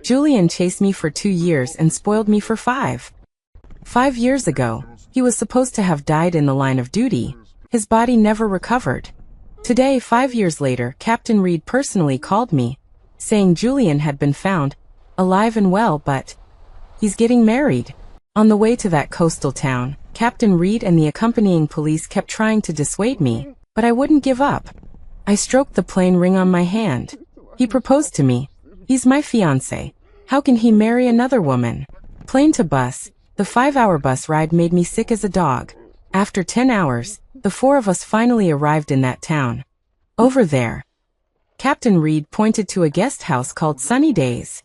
Julian chased me for 2 years and spoiled me for 5. 5 years ago, he was supposed to have died in the line of duty. His body never recovered. Today, 5 years later, Captain Reed personally called me, saying Julian had been found, alive and well, but he's getting married. On the way to that coastal town, Captain Reed and the accompanying police kept trying to dissuade me, but I wouldn't give up. I stroked the plain ring on my hand. He proposed to me. He's my fiancé. How can he marry another woman? Plane to bus. The 5-hour bus ride made me sick as a dog. After 10 hours, the 4 of us finally arrived in that town. Over there. Captain Reed pointed to a guest house called Sunny Days.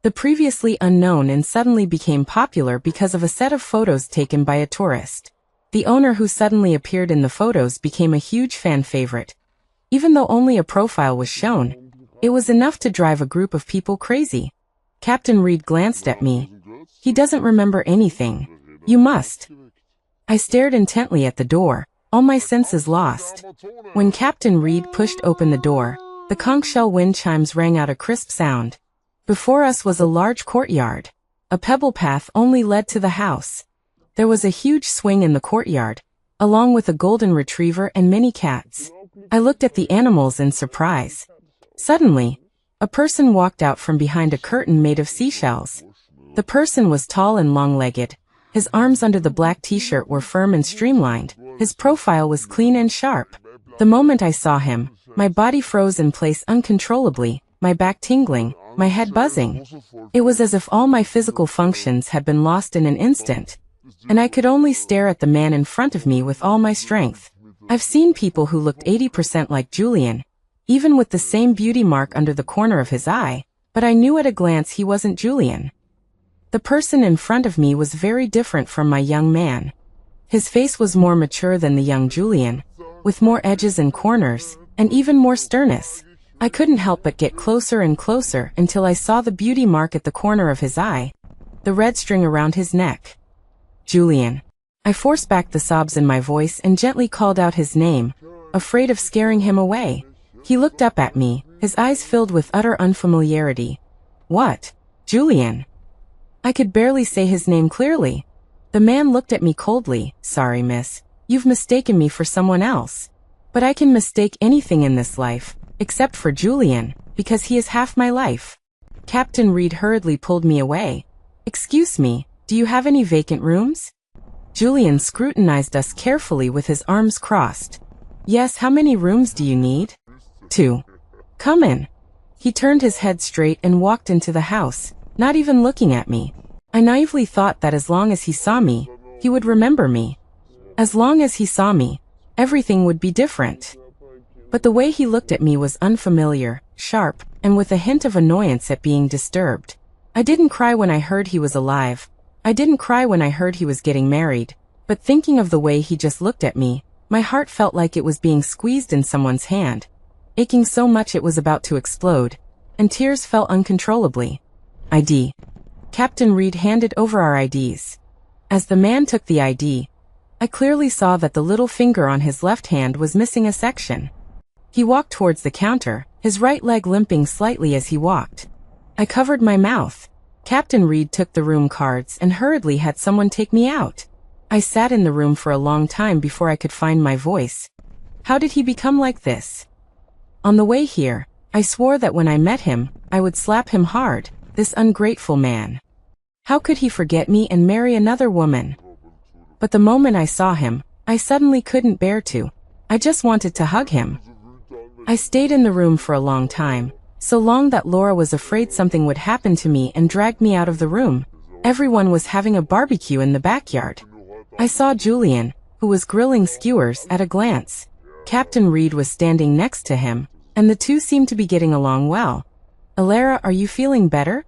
The previously unknown and suddenly became popular because of a set of photos taken by a tourist. The owner who suddenly appeared in the photos became a huge fan favorite. Even though only a profile was shown, it was enough to drive a group of people crazy. Captain Reed glanced at me. He doesn't remember anything. You must. I stared intently at the door, all my senses lost. When Captain Reed pushed open the door, the conch shell wind chimes rang out a crisp sound. Before us was a large courtyard. A pebble path only led to the house. There was a huge swing in the courtyard, along with a golden retriever and many cats. I looked at the animals in surprise. Suddenly, a person walked out from behind a curtain made of seashells. The person was tall and long-legged. His arms under the black t-shirt were firm and streamlined. His profile was clean and sharp. The moment I saw him, my body froze in place uncontrollably, my back tingling, my head buzzing. It was as if all my physical functions had been lost in an instant, and I could only stare at the man in front of me with all my strength. I've seen people who looked 80% like Julian, even with the same beauty mark under the corner of his eye, but I knew at a glance he wasn't Julian. The person in front of me was very different from my young man. His face was more mature than the young Julian, with more edges and corners, and even more sternness. I couldn't help but get closer and closer until I saw the beauty mark at the corner of his eye, the red string around his neck. Julian. I forced back the sobs in my voice and gently called out his name, afraid of scaring him away. He looked up at me, his eyes filled with utter unfamiliarity. What? Julian? I could barely say his name clearly. The man looked at me coldly. Sorry, miss. You've mistaken me for someone else. But I can mistake anything in this life, except for Julian, because he is half my life. Captain Reed hurriedly pulled me away. Excuse me, do you have any vacant rooms? Julian scrutinized us carefully with his arms crossed. Yes, how many rooms do you need? 2. Come in. He turned his head straight and walked into the house, not even looking at me. I naively thought that as long as he saw me, he would remember me. As long as he saw me, everything would be different. But the way he looked at me was unfamiliar, sharp, and with a hint of annoyance at being disturbed. I didn't cry when I heard he was alive. I didn't cry when I heard he was getting married. But thinking of the way he just looked at me, my heart felt like it was being squeezed in someone's hand, aching so much it was about to explode, and tears fell uncontrollably. ID. Captain Reed handed over our IDs. As the man took the ID, I clearly saw that the little finger on his left hand was missing a section. He walked towards the counter, his right leg limping slightly as he walked. I covered my mouth. Captain Reed took the room cards and hurriedly had someone take me out. I sat in the room for a long time before I could find my voice. How did he become like this? On the way here, I swore that when I met him, I would slap him hard, this ungrateful man. How could he forget me and marry another woman? But the moment I saw him, I suddenly couldn't bear to. I just wanted to hug him. I stayed in the room for a long time, so long that Laura was afraid something would happen to me and dragged me out of the room. Everyone was having a barbecue in the backyard. I saw Julian, who was grilling skewers, at a glance. Captain Reed was standing next to him, and the two seemed to be getting along well. Alara, are you feeling better?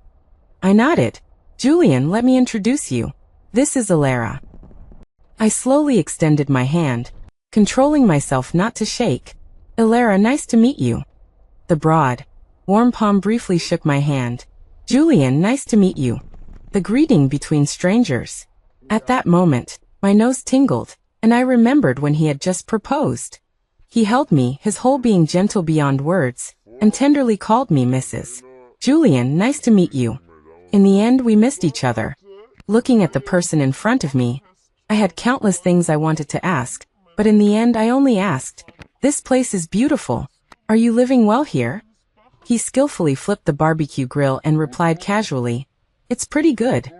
I nodded. Julian, let me introduce you. This is Alara. I slowly extended my hand, controlling myself not to shake. Alara, nice to meet you. The broad, warm palm briefly shook my hand. Julian, nice to meet you. The greeting between strangers. At that moment, my nose tingled, and I remembered when he had just proposed. He held me, his whole being gentle beyond words, and tenderly called me Mrs. Julian, nice to meet you. In the end, we missed each other. Looking at the person in front of me, I had countless things I wanted to ask, but in the end I only asked, "This place is beautiful. Are you living well here?" He skillfully flipped the barbecue grill and replied casually, "It's pretty good."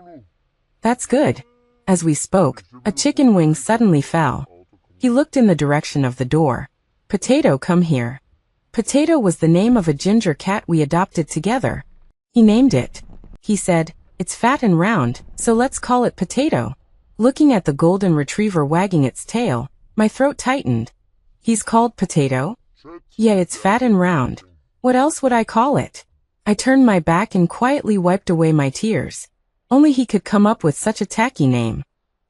"That's good." As we spoke, a chicken wing suddenly fell. He looked in the direction of the door. "Potato, come here." Potato was the name of a ginger cat we adopted together. He named it. He said, "It's fat and round, so let's call it Potato." Looking at the golden retriever wagging its tail, my throat tightened. He's called Potato? Yeah, it's fat and round. What else would I call it? I turned my back and quietly wiped away my tears. Only he could come up with such a tacky name.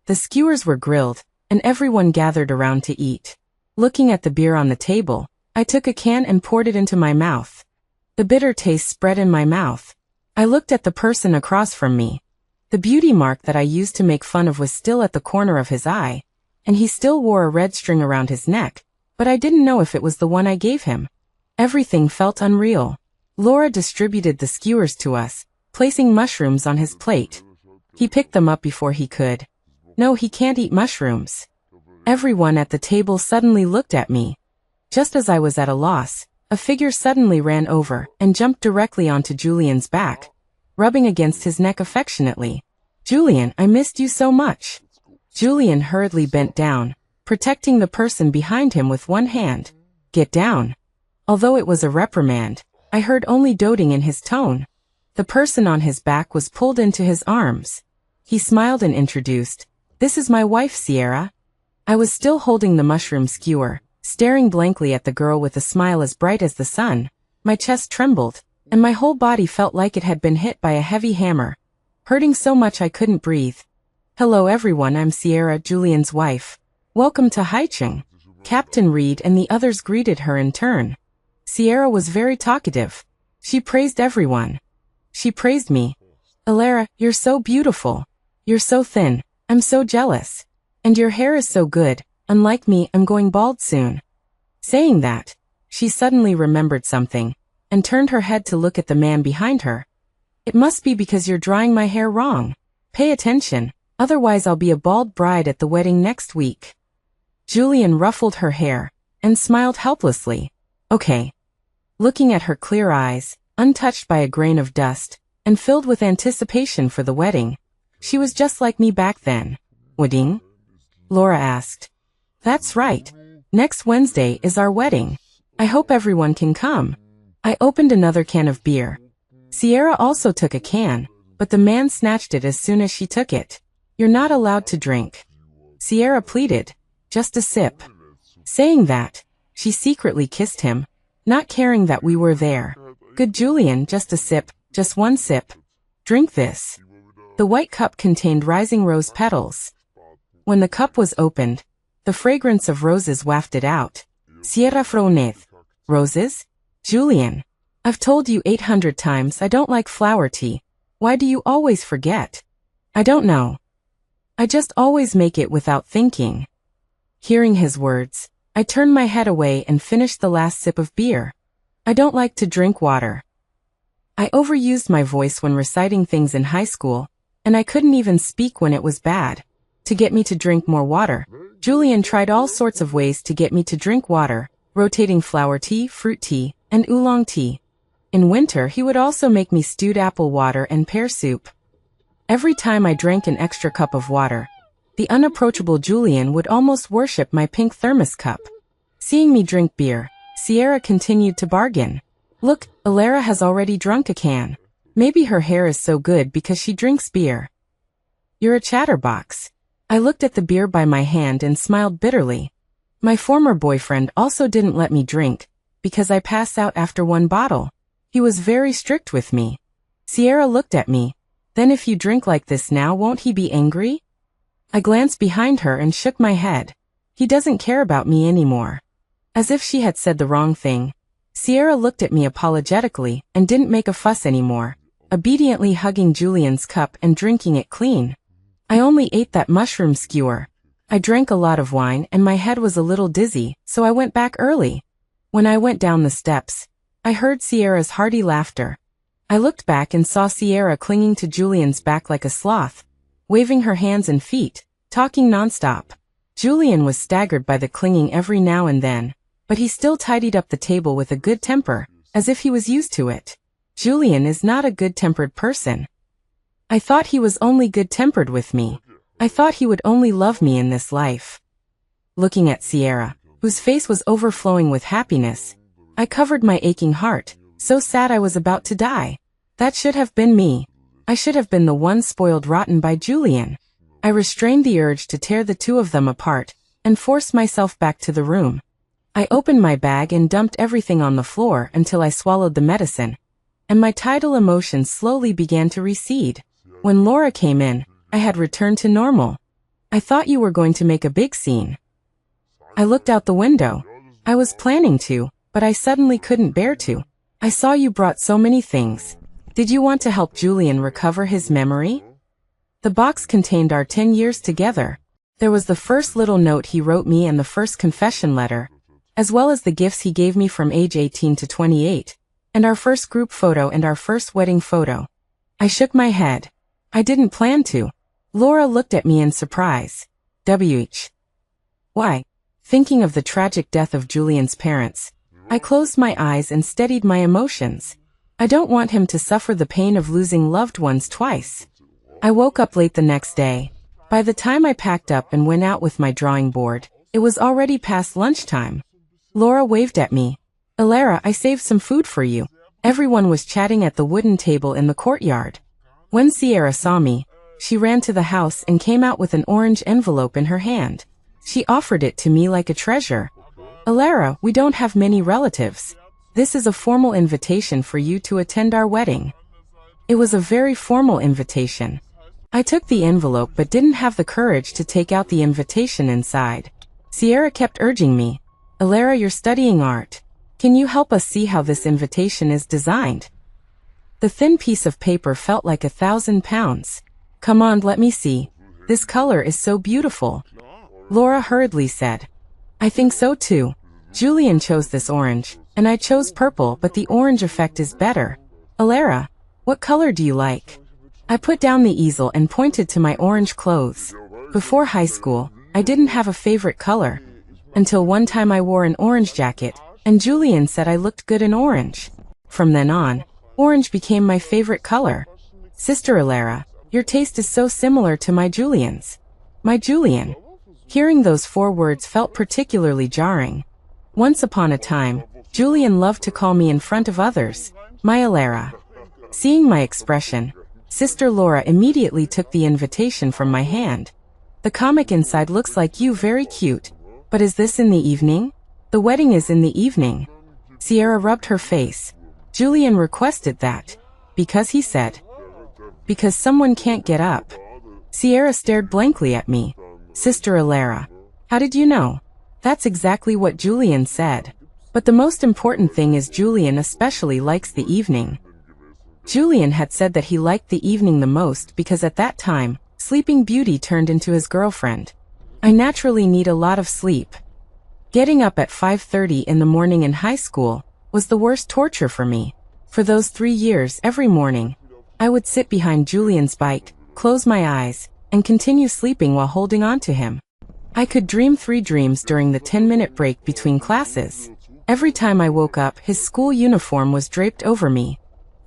The skewers were grilled, and everyone gathered around to eat. Looking at the beer on the table, I took a can and poured it into my mouth. The bitter taste spread in my mouth. I looked at the person across from me. The beauty mark that I used to make fun of was still at the corner of his eye, and he still wore a red string around his neck, but I didn't know if it was the one I gave him. Everything felt unreal. Laura distributed the skewers to us, placing mushrooms on his plate. He picked them up before he could. No, he can't eat mushrooms. Everyone at the table suddenly looked at me. Just as I was at a loss, a figure suddenly ran over and jumped directly onto Julian's back, rubbing against his neck affectionately. "Julian, I missed you so much." Julian hurriedly bent down, protecting the person behind him with one hand. "Get down." Although it was a reprimand, I heard only doting in his tone. The person on his back was pulled into his arms. He smiled and introduced, "This is my wife, Sierra." I was still holding the mushroom skewer, staring blankly at the girl with a smile as bright as the sun. My chest trembled, and my whole body felt like it had been hit by a heavy hammer, hurting so much I couldn't breathe. "Hello everyone, I'm Sierra, Julian's wife. Welcome to Haicheng." Captain Reed and the others greeted her in turn. Sierra was very talkative. She praised everyone. She praised me. "Alara, you're so beautiful. You're so thin. I'm so jealous. And your hair is so good. Unlike me, I'm going bald soon." Saying that, she suddenly remembered something, and turned her head to look at the man behind her. "It must be because you're drying my hair wrong. Pay attention, otherwise I'll be a bald bride at the wedding next week." Julian ruffled her hair, and smiled helplessly. "Okay." Looking at her clear eyes, untouched by a grain of dust, and filled with anticipation for the wedding, she was just like me back then. "Wedding?" Laura asked. "That's right. Next Wednesday is our wedding. I hope everyone can come." I opened another can of beer. Sierra also took a can, but the man snatched it as soon as she took it. "You're not allowed to drink." Sierra pleaded, "Just a sip." Saying that, she secretly kissed him, not caring that we were there. "Good Julian, just a sip, just one sip. Drink this." The white cup contained rising rose petals. When the cup was opened, the fragrance of roses wafted out. "Sierra Fronez." "Roses?" "Julian, I've told you 800 times I don't like flower tea. Why do you always forget?" "I don't know. I just always make it without thinking." Hearing his words, I turned my head away and finished the last sip of beer. I don't like to drink water. I overused my voice when reciting things in high school, and I couldn't even speak when it was bad. To get me to drink more water, Julian tried all sorts of ways to get me to drink water, rotating flower tea, fruit tea, and oolong tea. In winter, he would also make me stewed apple water and pear soup. Every time I drank an extra cup of water, the unapproachable Julian would almost worship my pink thermos cup. Seeing me drink beer, Sierra continued to bargain. "Look, Alara has already drunk a can. Maybe her hair is so good because she drinks beer." "You're a chatterbox." I looked at the beer by my hand and smiled bitterly. My former boyfriend also didn't let me drink, because I passed out after one bottle. He was very strict with me. Sierra looked at me. "Then if you drink like this now, won't he be angry?" I glanced behind her and shook my head. He doesn't care about me anymore. As if she had said the wrong thing, Sierra looked at me apologetically and didn't make a fuss anymore, obediently hugging Julian's cup and drinking it clean. I only ate that mushroom skewer. I drank a lot of wine and my head was a little dizzy, so I went back early. When I went down the steps, I heard Sierra's hearty laughter. I looked back and saw Sierra clinging to Julian's back like a sloth, waving her hands and feet, talking nonstop. Julian was staggered by the clinging every now and then, but he still tidied up the table with a good temper, as if he was used to it. Julian is not a good-tempered person. I thought he was only good-tempered with me. I thought he would only love me in this life. Looking at Sierra, whose face was overflowing with happiness, I covered my aching heart, so sad I was about to die. That should have been me. I should have been the one spoiled rotten by Julian. I restrained the urge to tear the two of them apart, and forced myself back to the room. I opened my bag and dumped everything on the floor until I swallowed the medicine, and my tidal emotions slowly began to recede. When Laura came in, I had returned to normal. I thought you were going to make a big scene. I looked out the window. I was planning to, but I suddenly couldn't bear to. I saw you brought so many things. Did you want to help Julian recover his memory? The box contained our 10 years together. There was the first little note he wrote me and the first confession letter, as well as the gifts he gave me from age 18 to 28, and our first group photo and our first wedding photo. I shook my head. I didn't plan to. Laura looked at me in surprise. Why? Thinking of the tragic death of Julian's parents, I closed my eyes and steadied my emotions. I don't want him to suffer the pain of losing loved ones twice. I woke up late the next day. By the time I packed up and went out with my drawing board, it was already past lunchtime. Laura waved at me. Alara, I saved some food for you. Everyone was chatting at the wooden table in the courtyard. When Sierra saw me, she ran to the house and came out with an orange envelope in her hand. She offered it to me like a treasure. Alara, we don't have many relatives. This is a formal invitation for you to attend our wedding. It was a very formal invitation. I took the envelope but didn't have the courage to take out the invitation inside. Sierra kept urging me. Alara, you're studying art. Can you help us see how this invitation is designed? The thin piece of paper felt like 1,000 pounds. Come on, let me see. This color is so beautiful. Laura hurriedly said. I think so too. Julian chose this orange, and I chose purple, but the orange effect is better. Alara, what color do you like? I put down the easel and pointed to my orange clothes. Before high school, I didn't have a favorite color. Until one time I wore an orange jacket, and Julian said I looked good in orange. From then on, orange became my favorite color. Sister Alara, your taste is so similar to my Julian's. My Julian. Hearing those 4 words felt particularly jarring. Once upon a time, Julian loved to call me in front of others, my Alara. Seeing my expression, Sister Laura immediately took the invitation from my hand. The comic inside looks like you, very cute. But is this in the evening? The wedding is in the evening. Sierra rubbed her face. Julian requested that. Because he said. Because someone can't get up. Sierra stared blankly at me. Sister Alara, how did you know? That's exactly what Julian said. But the most important thing is Julian especially likes the evening. Julian had said that he liked the evening the most because at that time, Sleeping Beauty turned into his girlfriend. I naturally need a lot of sleep. Getting up at 5:30 in the morning in high school was the worst torture for me. For those 3 years, every morning, I would sit behind Julian's bike, close my eyes, and continue sleeping while holding on to him. I could dream 3 dreams during the 10-minute break between classes. Every time I woke up, his school uniform was draped over me.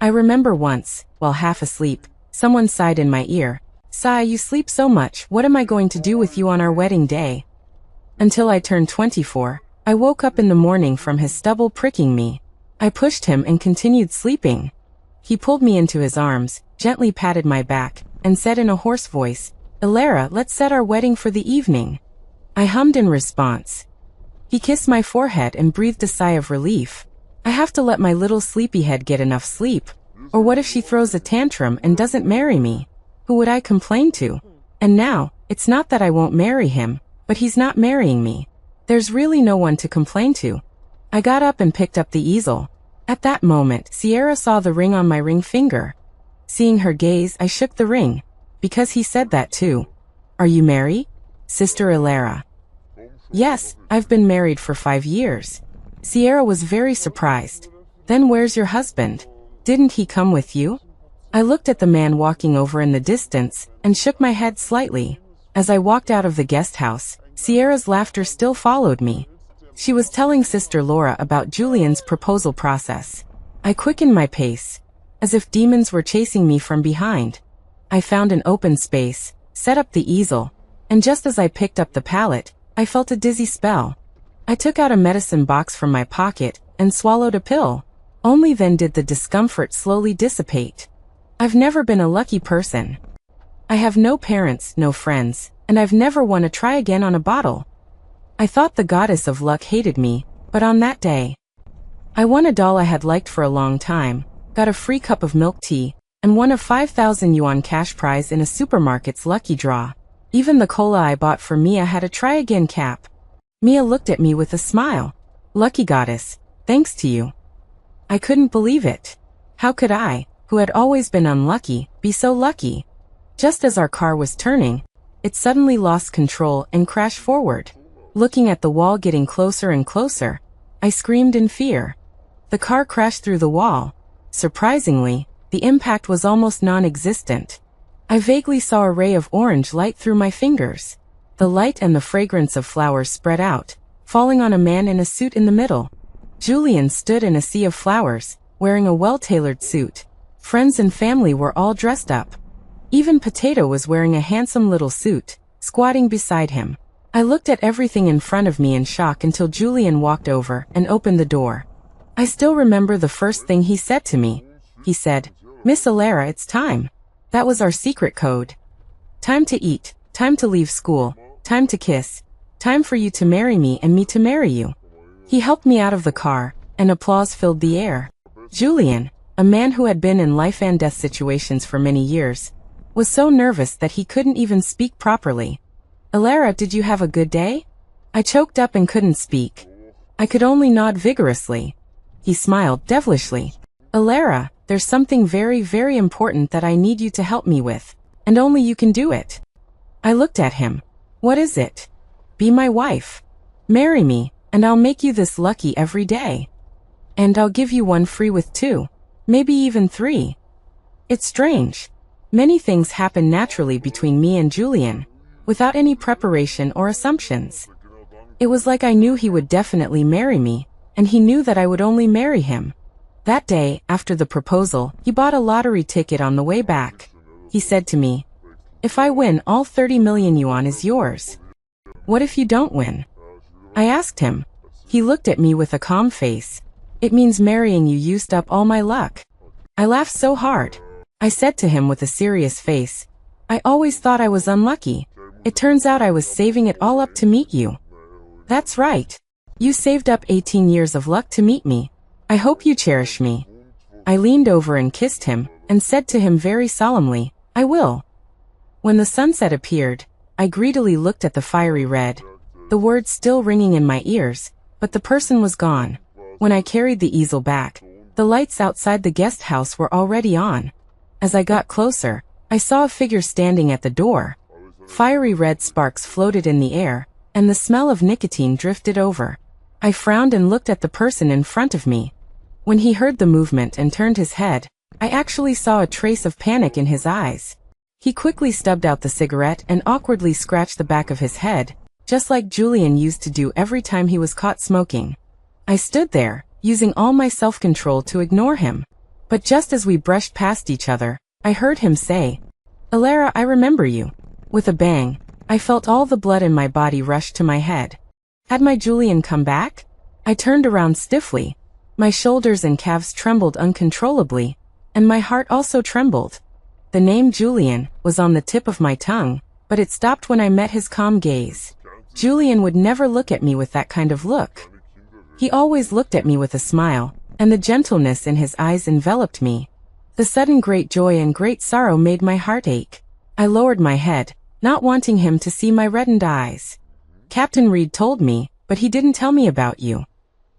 I remember once, while half asleep, someone sighed in my ear. Sai, you sleep so much, what am I going to do with you on our wedding day? Until I turned 24, I woke up in the morning from his stubble pricking me. I pushed him and continued sleeping. He pulled me into his arms, gently patted my back, and said in a hoarse voice, Alara, let's set our wedding for the evening. I hummed in response. He kissed my forehead and breathed a sigh of relief. I have to let my little sleepyhead get enough sleep. Or what if she throws a tantrum and doesn't marry me? Who would I complain to? And now, it's not that I won't marry him, but he's not marrying me. There's really no one to complain to. I got up and picked up the easel. At that moment, Sierra saw the ring on my ring finger. Seeing her gaze, I shook the ring. Because he said that too. Are you married? Sister Alara. Yes, I've been married for 5 years. Sierra was very surprised. Then where's your husband? Didn't he come with you? I looked at the man walking over in the distance and shook my head slightly. As I walked out of the guest house, Sierra's laughter still followed me. She was telling Sister Laura about Julian's proposal process. I quickened my pace, as if demons were chasing me from behind. I found an open space, set up the easel, and just as I picked up the palette, I felt a dizzy spell. I took out a medicine box from my pocket and swallowed a pill. Only then did the discomfort slowly dissipate. I've never been a lucky person. I have no parents, no friends, and I've never won a try again on a bottle. I thought the goddess of luck hated me, but on that day, I won a doll I had liked for a long time, got a free cup of milk tea, and won a 5,000 yuan cash prize in a supermarket's lucky draw. Even the cola I bought for Mia had a try again cap. Mia looked at me with a smile. Lucky goddess, thanks to you. I couldn't believe it. How could I, who had always been unlucky, be so lucky? Just as our car was turning, it suddenly lost control and crashed forward. Looking at the wall getting closer and closer, I screamed in fear. The car crashed through the wall. Surprisingly, the impact was almost non-existent. I vaguely saw a ray of orange light through my fingers. The light and the fragrance of flowers spread out, falling on a man in a suit in the middle. Julian stood in a sea of flowers, wearing a well-tailored suit. Friends and family were all dressed up. Even Potato was wearing a handsome little suit, squatting beside him. I looked at everything in front of me in shock until Julian walked over and opened the door. I still remember the first thing he said to me. He said, "Miss Alara, it's time." That was our secret code. Time to eat, time to leave school, time to kiss, time for you to marry me and me to marry you. He helped me out of the car, and applause filled the air. Julian, a man who had been in life and death situations for many years, was so nervous that he couldn't even speak properly. "Alara, did you have a good day?" I choked up and couldn't speak. I could only nod vigorously. He smiled devilishly. "Alara, there's something very, very important that I need you to help me with, and only you can do it." I looked at him. "What is it?" "Be my wife. Marry me, and I'll make you this lucky every day. And I'll give you one free with two, maybe even three." It's strange. Many things happen naturally between me and Julian, without any preparation or assumptions. It was like I knew he would definitely marry me, and he knew that I would only marry him. That day, after the proposal, he bought a lottery ticket on the way back. He said to me, "If I win, all 30 million yuan is yours. What if you don't win?" I asked him. He looked at me with a calm face. "It means marrying you used up all my luck." I laughed so hard. I said to him with a serious face, "I always thought I was unlucky. It turns out I was saving it all up to meet you." "That's right. You saved up 18 years of luck to meet me. I hope you cherish me." I leaned over and kissed him, and said to him very solemnly, "I will." When the sunset appeared, I greedily looked at the fiery red, the words still ringing in my ears, but the person was gone. When I carried the easel back, the lights outside the guest house were already on. As I got closer, I saw a figure standing at the door. Fiery red sparks floated in the air, and the smell of nicotine drifted over. I frowned and looked at the person in front of me. When he heard the movement and turned his head, I actually saw a trace of panic in his eyes. He quickly stubbed out the cigarette and awkwardly scratched the back of his head, just like Julian used to do every time he was caught smoking. I stood there, using all my self-control to ignore him. But just as we brushed past each other, I heard him say, "Alara, I remember you." With a bang, I felt all the blood in my body rush to my head. Had my Julian come back? I turned around stiffly. My shoulders and calves trembled uncontrollably, and my heart also trembled. The name Julian was on the tip of my tongue, but it stopped when I met his calm gaze. Julian would never look at me with that kind of look. He always looked at me with a smile, and the gentleness in his eyes enveloped me. The sudden great joy and great sorrow made my heart ache. I lowered my head, not wanting him to see my reddened eyes. "Captain Reed told me, but he didn't tell me about you."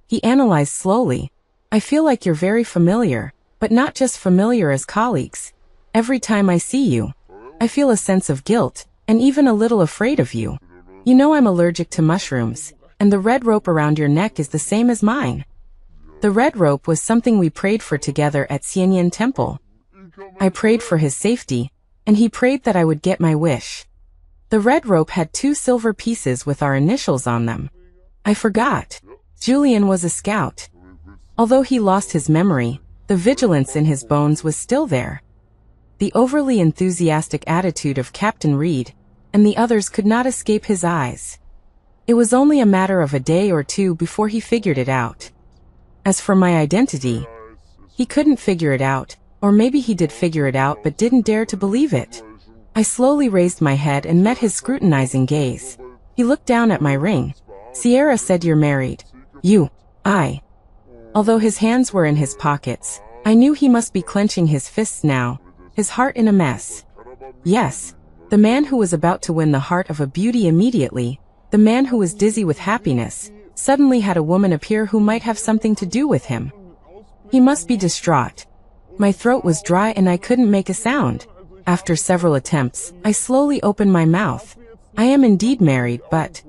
He analyzed slowly. "I feel like you're very familiar, but not just familiar as colleagues. Every time I see you, I feel a sense of guilt, and even a little afraid of you. You know I'm allergic to mushrooms, and the red rope around your neck is the same as mine." The red rope was something we prayed for together at Xianyan Temple. I prayed for his safety, and he prayed that I would get my wish. The red rope had 2 silver pieces with our initials on them. I forgot. Julian was a scout. Although he lost his memory, the vigilance in his bones was still there. The overly enthusiastic attitude of Captain Reed and the others could not escape his eyes. It was only a matter of a day or 2 before he figured it out. As for my identity, he couldn't figure it out, or maybe he did figure it out but didn't dare to believe it. I slowly raised my head and met his scrutinizing gaze. He looked down at my ring. Sierra said, "You're married." I. Although his hands were in his pockets, I knew he must be clenching his fists now, his heart in a mess. Yes, the man who was about to win the heart of a beauty immediately, the man who was dizzy with happiness, suddenly had a woman appear who might have something to do with him. He must be distraught. My throat was dry and I couldn't make a sound. After several attempts, I slowly opened my mouth. "I am indeed married, but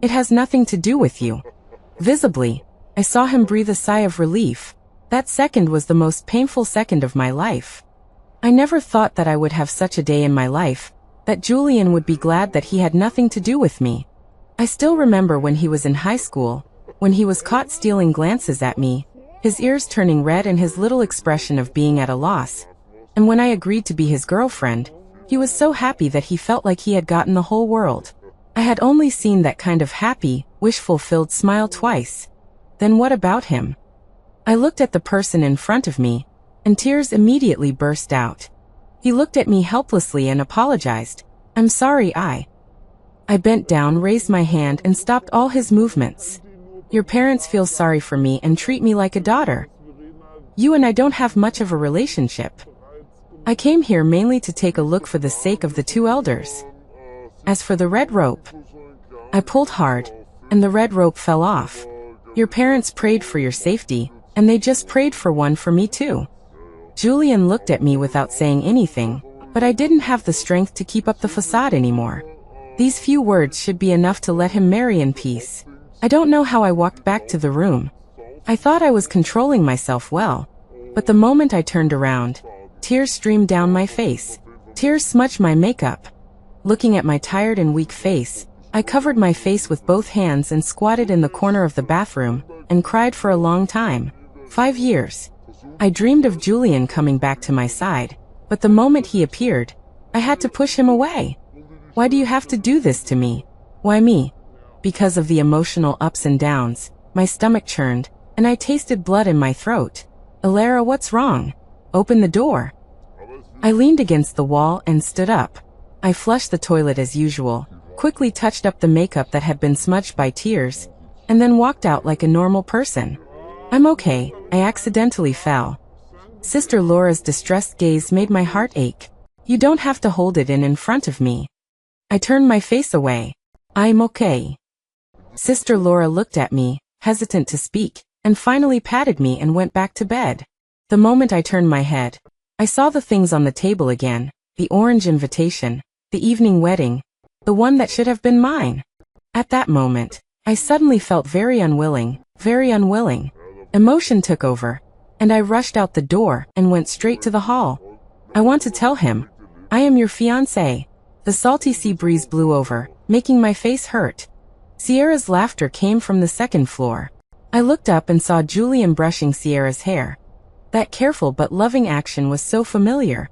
it has nothing to do with you." Visibly, I saw him breathe a sigh of relief. That second was the most painful second of my life. I never thought that I would have such a day in my life, that Julian would be glad that he had nothing to do with me. I still remember when he was in high school, when he was caught stealing glances at me, his ears turning red and his little expression of being at a loss. And when I agreed to be his girlfriend, he was so happy that he felt like he had gotten the whole world. I had only seen that kind of happy, wish-fulfilled smile twice. Then what about him? I looked at the person in front of me, and tears immediately burst out. He looked at me helplessly and apologized. "I'm sorry, I bent down, raised my hand, and stopped all his movements. "Your parents feel sorry for me and treat me like a daughter. You and I don't have much of a relationship. I came here mainly to take a look for the sake of the 2 elders. As for the red rope," I pulled hard, and the red rope fell off. "Your parents prayed for your safety, and they just prayed for one for me too." Julian looked at me without saying anything, but I didn't have the strength to keep up the facade anymore. These few words should be enough to let him marry in peace. I don't know how I walked back to the room. I thought I was controlling myself well, but the moment I turned around, tears streamed down my face. Tears smudged my makeup. Looking at my tired and weak face, I covered my face with both hands and squatted in the corner of the bathroom and cried for a long time. 5 years. I dreamed of Julian coming back to my side, but the moment he appeared, I had to push him away. "Why do you have to do this to me? Why me?" Because of the emotional ups and downs, my stomach churned, and I tasted blood in my throat. "Alara, what's wrong? Open the door." I leaned against the wall and stood up. I flushed the toilet as usual, quickly touched up the makeup that had been smudged by tears, and then walked out like a normal person. "I'm okay, I accidentally fell." Sister Laura's distressed gaze made my heart ache. "You don't have to hold it in front of me." I turned my face away. "I'm okay." Sister Laura looked at me, hesitant to speak, and finally patted me and went back to bed. The moment I turned my head, I saw the things on the table again, the orange invitation, the evening wedding, the one that should have been mine. At that moment, I suddenly felt very unwilling, very unwilling. Emotion took over, and I rushed out the door and went straight to the hall. "I want to tell him, I am your fiancé." The salty sea breeze blew over, making my face hurt. Sierra's laughter came from the 2nd floor. I looked up and saw Julian brushing Sierra's hair. That careful but loving action was so familiar.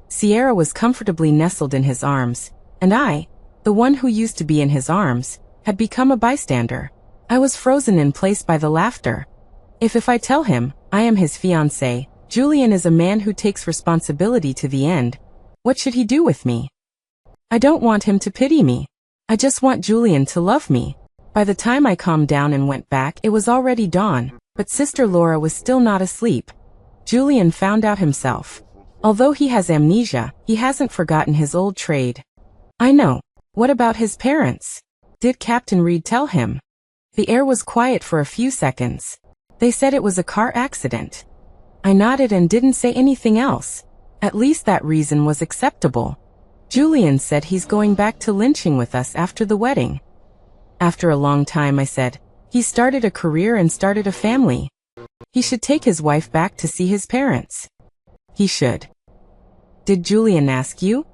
Sierra was comfortably nestled in his arms, and I, the one who used to be in his arms, had become a bystander. I was frozen in place by the laughter. If I tell him, I am his fiancé, Julian is a man who takes responsibility to the end, what should he do with me? I don't want him to pity me. I just want Julian to love me. By the time I calmed down and went back, it was already dawn, but Sister Laura was still not asleep. Julian found out himself. Although he has amnesia, he hasn't forgotten his old trade. I know. What about his parents? Did Captain Reed tell him? The air was quiet for a few seconds. They said it was a car accident. I nodded and didn't say anything else. At least that reason was acceptable. Julian said he's going back to lynching with us after the wedding. After a long time, I said, he started a career and started a family. He should take his wife back to see his parents. He should. Did Julian ask you?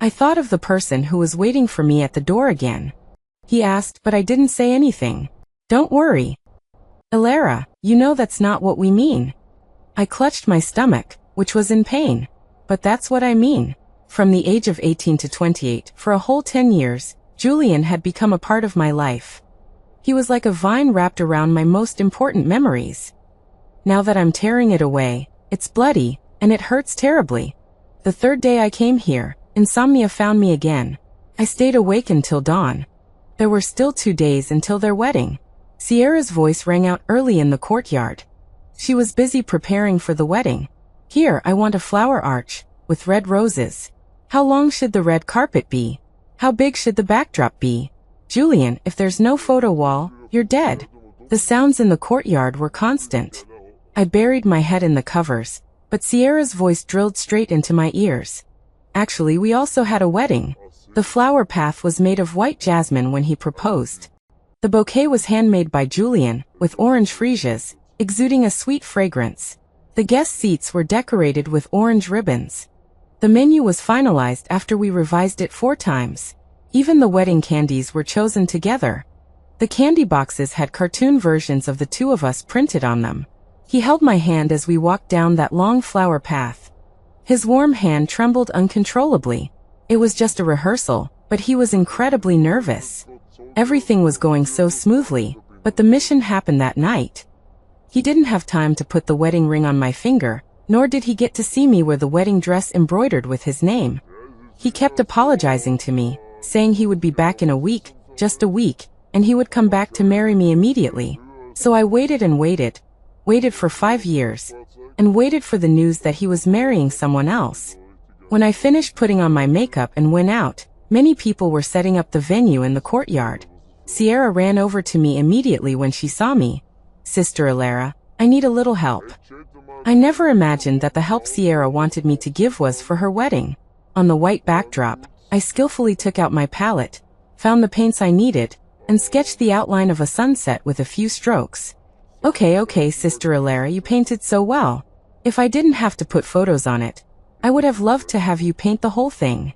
I thought of the person who was waiting for me at the door again. He asked, but I didn't say anything. Don't worry. Elara, you know that's not what we mean. I clutched my stomach, which was in pain. But that's what I mean. From the age of 18 to 28, for a whole 10 years, Julian had become a part of my life. He was like a vine wrapped around my most important memories. Now that I'm tearing it away, it's bloody, and it hurts terribly. The third day I came here, insomnia found me again. I stayed awake until dawn. There were still 2 days until their wedding. Sierra's voice rang out early in the courtyard. She was busy preparing for the wedding. Here, I want a flower arch, with red roses. How long should the red carpet be? How big should the backdrop be? Julian, if there's no photo wall, you're dead. The sounds in the courtyard were constant. I buried my head in the covers, but Sierra's voice drilled straight into my ears. Actually, we also had a wedding. The flower path was made of white jasmine when he proposed. The bouquet was handmade by Julian, with orange freesias, exuding a sweet fragrance. The guest seats were decorated with orange ribbons. The menu was finalized after we revised it 4 times. Even the wedding candies were chosen together. The candy boxes had cartoon versions of the two of us printed on them. He held my hand as we walked down that long flower path. His warm hand trembled uncontrollably. It was just a rehearsal, but he was incredibly nervous. Everything was going so smoothly, but the mission happened that night. He didn't have time to put the wedding ring on my finger, nor did he get to see me wear the wedding dress embroidered with his name. He kept apologizing to me, saying he would be back in a week, just a week, and he would come back to marry me immediately. So I waited and waited for 5 years, and waited for the news that he was marrying someone else. When I finished putting on my makeup and went out, many people were setting up the venue in the courtyard. Sierra ran over to me immediately when she saw me. Sister Elara, I need a little help. I never imagined that the help Sierra wanted me to give was for her wedding. On the white backdrop, I skillfully took out my palette, found the paints I needed, and sketched the outline of a sunset with a few strokes. Okay, Sister Elara, you painted so well. If I didn't have to put photos on it, I would have loved to have you paint the whole thing.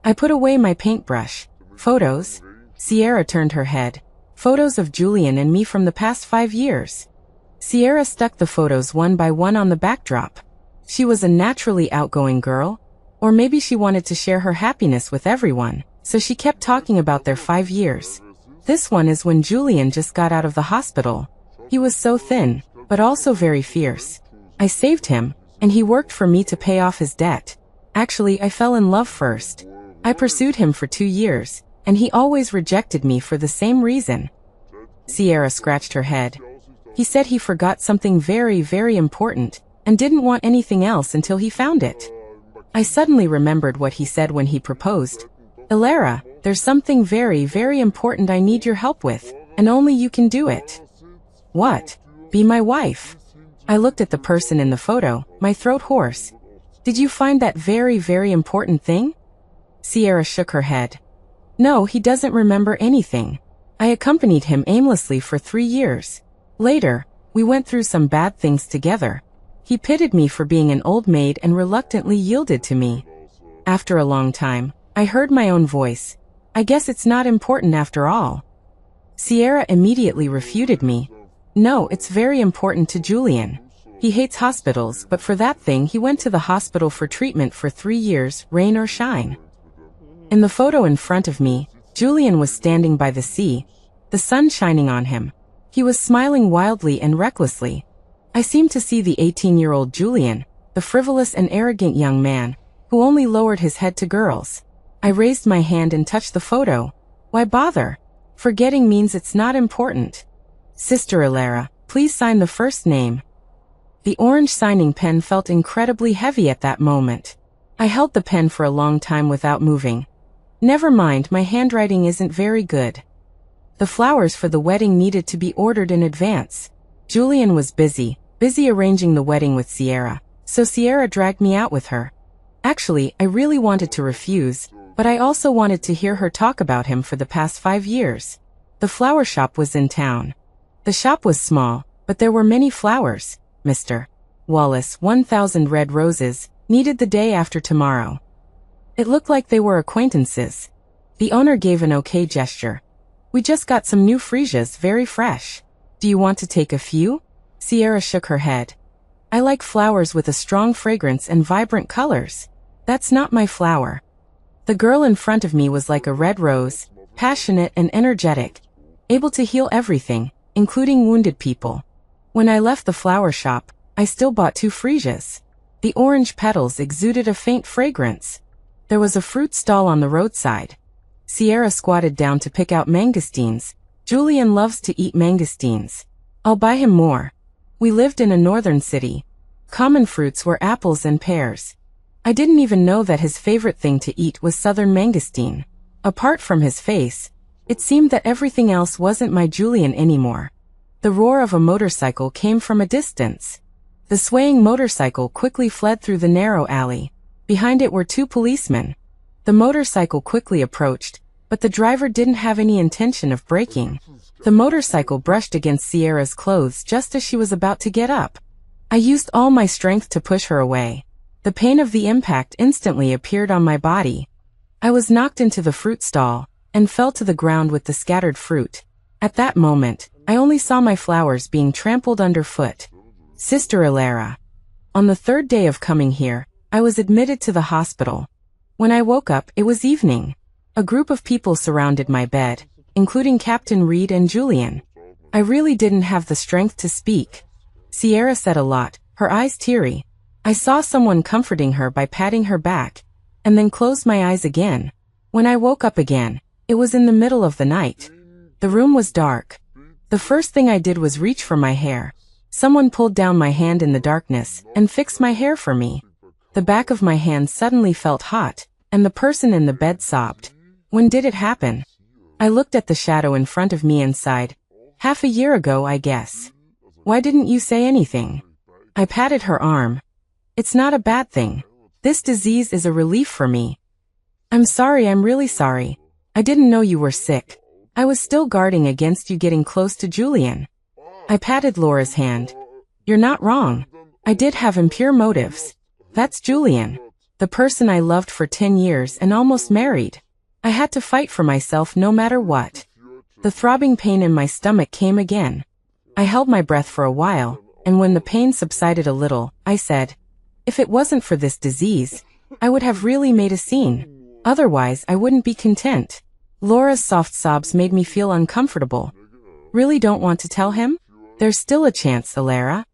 I put away my paintbrush. Photos? Sierra turned her head. Photos of Julian and me from the past 5 years. Sierra stuck the photos one by one on the backdrop. She was a naturally outgoing girl, or maybe she wanted to share her happiness with everyone, so she kept talking about their 5 years. This one is when Julian just got out of the hospital. He was so thin, but also very fierce. I saved him, and he worked for me to pay off his debt. Actually, I fell in love first. I pursued him for 2 years, and he always rejected me for the same reason. Sierra scratched her head. He said he forgot something very, very important, and didn't want anything else until he found it. I suddenly remembered what he said when he proposed. Elara, there's something very, very important I need your help with, and only you can do it. What? Be my wife. I looked at the person in the photo, my throat hoarse. Did you find that very, very important thing? Sierra shook her head. No, he doesn't remember anything. I accompanied him aimlessly for 3 years. Later, we went through some bad things together. He pitied me for being an old maid and reluctantly yielded to me. After a long time, I heard my own voice. I guess it's not important after all. Sierra immediately refuted me. No, it's very important to Julian. He hates hospitals, but for that thing he went to the hospital for treatment for 3 years, rain or shine. In the photo in front of me, Julian was standing by the sea, the sun shining on him. He was smiling wildly and recklessly. I seemed to see the 18-year-old Julian, the frivolous and arrogant young man, who only lowered his head to girls. I raised my hand and touched the photo. Why bother? Forgetting means it's not important. Sister Elara, please sign the first name. The orange signing pen felt incredibly heavy at that moment. I held the pen for a long time without moving. Never mind, my handwriting isn't very good. The flowers for the wedding needed to be ordered in advance. Julian was busy arranging the wedding with Sierra, so Sierra dragged me out with her. Actually, I really wanted to refuse, but I also wanted to hear her talk about him for the past 5 years. The flower shop was in town. The shop was small, But there were many flowers, Mr. Wallace, 1,000 red roses, needed the day after tomorrow. It looked like they were acquaintances. The owner gave an okay gesture. We just got some new freesias, very fresh. Do you want to take a few? Sierra shook her head. I like flowers with a strong fragrance and vibrant colors. That's not my flower. The girl in front of me was like a red rose, passionate and energetic, able to heal everything, including wounded people. When I left the flower shop, I still bought 2 freesias. The orange petals exuded a faint fragrance. There was a fruit stall on the roadside. Sierra squatted down to pick out mangosteens. Julian loves to eat mangosteens. I'll buy him more. We lived in a northern city. Common fruits were apples and pears. I didn't even know that his favorite thing to eat was southern mangosteen. Apart from his face, it seemed that everything else wasn't my Julian anymore. The roar of a motorcycle came from a distance. The swaying motorcycle quickly fled through the narrow alley. Behind it were 2 policemen. The motorcycle quickly approached, but the driver didn't have any intention of braking. The motorcycle brushed against Sierra's clothes just as she was about to get up. I used all my strength to push her away. The pain of the impact instantly appeared on my body. I was knocked into the fruit stall and fell to the ground with the scattered fruit. At that moment, I only saw my flowers being trampled underfoot. Sister Ilara. On the 3rd day of coming here, I was admitted to the hospital. When I woke up, it was evening. A group of people surrounded my bed, including Captain Reed and Julian. I really didn't have the strength to speak. Sierra said a lot, her eyes teary. I saw someone comforting her by patting her back, and then closed my eyes again. When I woke up again, it was in the middle of the night. The room was dark. The first thing I did was reach for my hair. Someone pulled down my hand in the darkness and fixed my hair for me. The back of my hand suddenly felt hot, and the person in the bed sobbed. When did it happen? I looked at the shadow in front of me and sighed. Half a year ago, I guess. Why didn't you say anything? I patted her arm. It's not a bad thing. This disease is a relief for me. I'm sorry, I'm really sorry. I didn't know you were sick. I was still guarding against you getting close to Julian. I patted Laura's hand. You're not wrong. I did have impure motives. That's Julian, the person I loved for 10 years and almost married. I had to fight for myself no matter what. The throbbing pain in my stomach came again. I held my breath for a while, and when the pain subsided a little, I said, if it wasn't for this disease, I would have really made a scene. Otherwise, I wouldn't be content. Laura's soft sobs made me feel uncomfortable. Really don't want to tell him? There's still a chance, Ilara.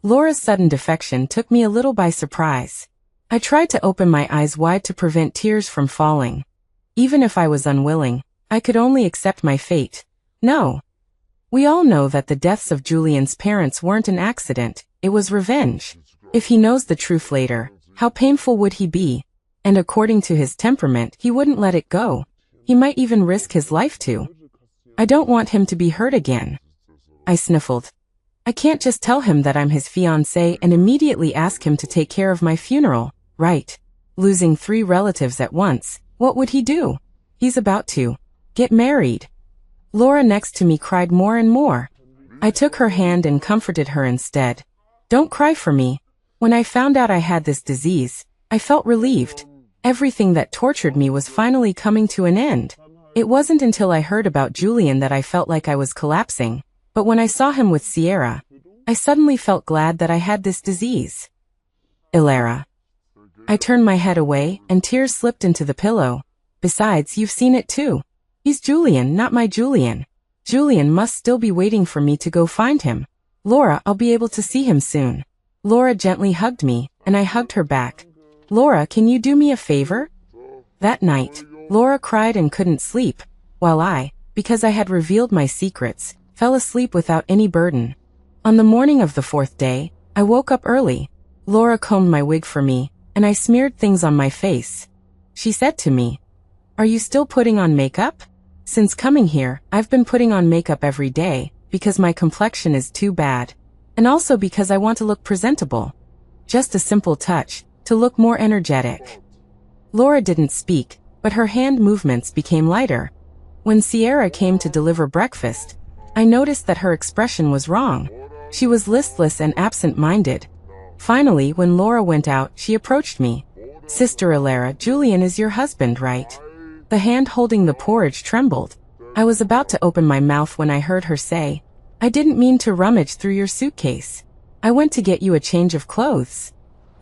Laura's sudden defection took me a little by surprise. I tried to open my eyes wide to prevent tears from falling. Even if I was unwilling, I could only accept my fate. No. We all know that the deaths of Julian's parents weren't an accident, it was revenge. If he knows the truth later, how painful would he be? And according to his temperament, he wouldn't let it go. He might even risk his life to. I don't want him to be hurt again. I sniffled. I can't just tell him that I'm his fiancé and immediately ask him to take care of my funeral, right? Losing 3 relatives at once, what would he do? He's about to get married. Laura next to me cried more and more. I took her hand and comforted her instead. Don't cry for me. When I found out I had this disease, I felt relieved. Everything that tortured me was finally coming to an end. It wasn't until I heard about Julian that I felt like I was collapsing. But when I saw him with Sierra, I suddenly felt glad that I had this disease. Ilara. I turned my head away, and tears slipped into the pillow. Besides, you've seen it too. He's Julian, not my Julian. Julian must still be waiting for me to go find him. Laura, I'll be able to see him soon. Laura gently hugged me, and I hugged her back. Laura, can you do me a favor? That night, Laura cried and couldn't sleep, while I, because I had revealed my secrets, fell asleep without any burden. On the morning of the 4th day, I woke up early. Laura combed my wig for me, and I smeared things on my face. She said to me, "Are you still putting on makeup?" Since coming here, I've been putting on makeup every day, because my complexion is too bad, and also because I want to look presentable. Just a simple touch, to look more energetic. Laura didn't speak, but her hand movements became lighter. When Sierra came to deliver breakfast, I noticed that her expression was wrong. She was listless and absent-minded. Finally, when Laura went out, she approached me. "Sister Alara, Julian is your husband, right?" The hand holding the porridge trembled. I was about to open my mouth when I heard her say, "I didn't mean to rummage through your suitcase. I went to get you a change of clothes."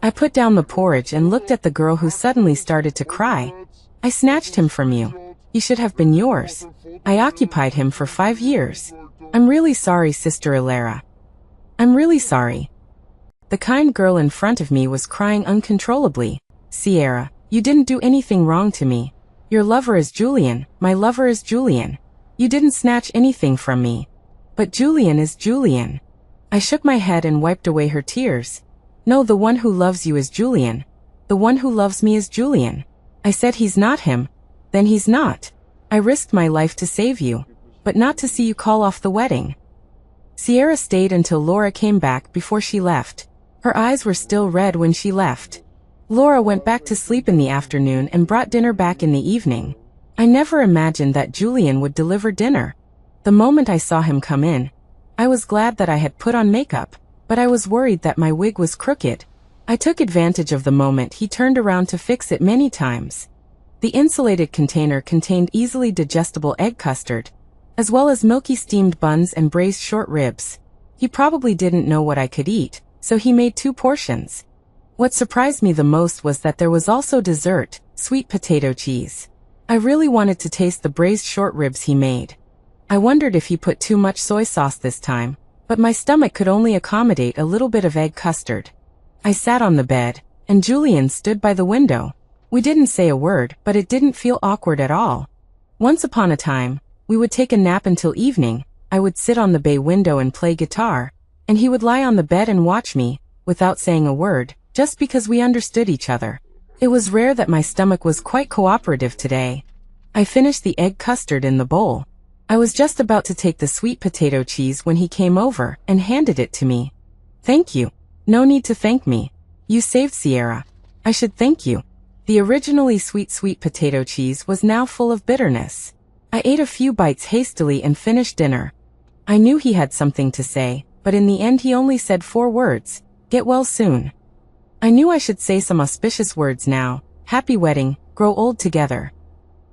I put down the porridge and looked at the girl who suddenly started to cry. "I snatched him from you. He should have been yours. I occupied him for 5 years. I'm really sorry, Sister Alara. I'm really sorry." The kind girl in front of me was crying uncontrollably. "Sierra, you didn't do anything wrong to me. Your lover is Julian, my lover is Julian. You didn't snatch anything from me. But Julian is Julian." I shook my head and wiped away her tears. "No, the one who loves you is Julian. The one who loves me is Julian." I said, "He's not him." "Then he's not. I risked my life to save you, but not to see you call off the wedding." Sierra stayed until Laura came back before she left. Her eyes were still red when she left. Laura went back to sleep in the afternoon and brought dinner back in the evening. I never imagined that Julian would deliver dinner. The moment I saw him come in, I was glad that I had put on makeup, but I was worried that my wig was crooked. I took advantage of the moment he turned around to fix it many times. The insulated container contained easily digestible egg custard, as well as milky steamed buns and braised short ribs. He probably didn't know what I could eat, so he made 2 portions. What surprised me the most was that there was also dessert, sweet potato cheese. I really wanted to taste the braised short ribs he made. I wondered if he put too much soy sauce this time, but my stomach could only accommodate a little bit of egg custard. I sat on the bed, and Julian stood by the window. We didn't say a word, but it didn't feel awkward at all. Once upon a time, we would take a nap until evening. I would sit on the bay window and play guitar, and he would lie on the bed and watch me, without saying a word, just because we understood each other. It was rare that my stomach was quite cooperative today. I finished the egg custard in the bowl. I was just about to take the sweet potato cheese when he came over and handed it to me. "Thank you." "No need to thank me. You saved Sierra. I should thank you." The originally sweet potato cheese was now full of bitterness. I ate a few bites hastily and finished dinner. I knew he had something to say, but in the end he only said 4 words, "Get well soon." I knew I should say some auspicious words now, "Happy wedding, grow old together,"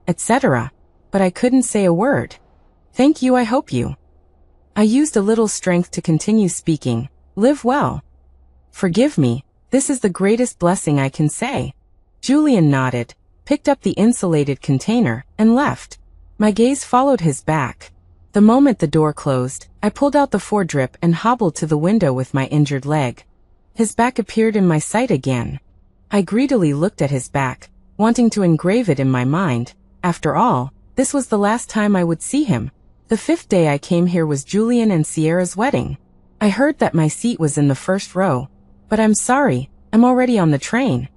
etc., but I couldn't say a word. "Thank you, I hope you." I used a little strength to continue speaking, "Live well." "Forgive me, this is the greatest blessing I can say." Julian nodded, picked up the insulated container, and left. My gaze followed his back. The moment the door closed, I pulled out the 4-drip and hobbled to the window with my injured leg. His back appeared in my sight again. I greedily looked at his back, wanting to engrave it in my mind. After all, this was the last time I would see him. The 5th day I came here was Julian and Sierra's wedding. I heard that my seat was in the 1st row. But I'm sorry, I'm already on the train.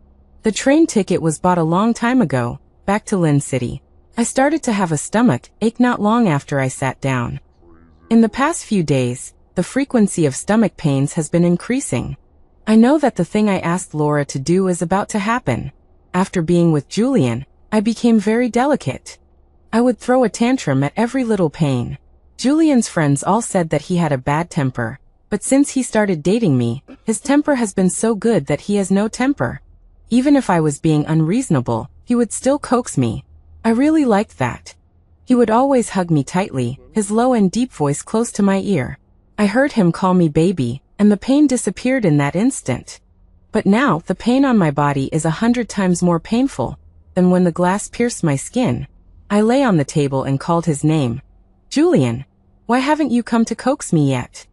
The train ticket was bought a long time ago, back to Lynn City. I started to have a stomach ache not long after I sat down. In the past few days, the frequency of stomach pains has been increasing. I know that the thing I asked Laura to do is about to happen. After being with Julian, I became very delicate. I would throw a tantrum at every little pain. Julian's friends all said that he had a bad temper, but since he started dating me, his temper has been so good that he has no temper. Even if I was being unreasonable, he would still coax me. I really liked that. He would always hug me tightly, his low and deep voice close to my ear. I heard him call me baby, and the pain disappeared in that instant. But now, the pain on my body is 100 times more painful than when the glass pierced my skin. I lay on the table and called his name. "Julian, why haven't you come to coax me yet?"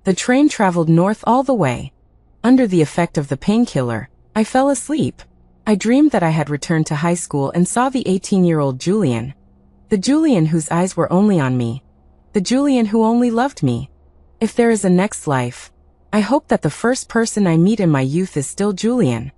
The train traveled north all the way. Under the effect of the painkiller, I fell asleep. I dreamed that I had returned to high school and saw the 18-year-old Julian. The Julian whose eyes were only on me. The Julian who only loved me. If there is a next life, I hope that the first person I meet in my youth is still Julian.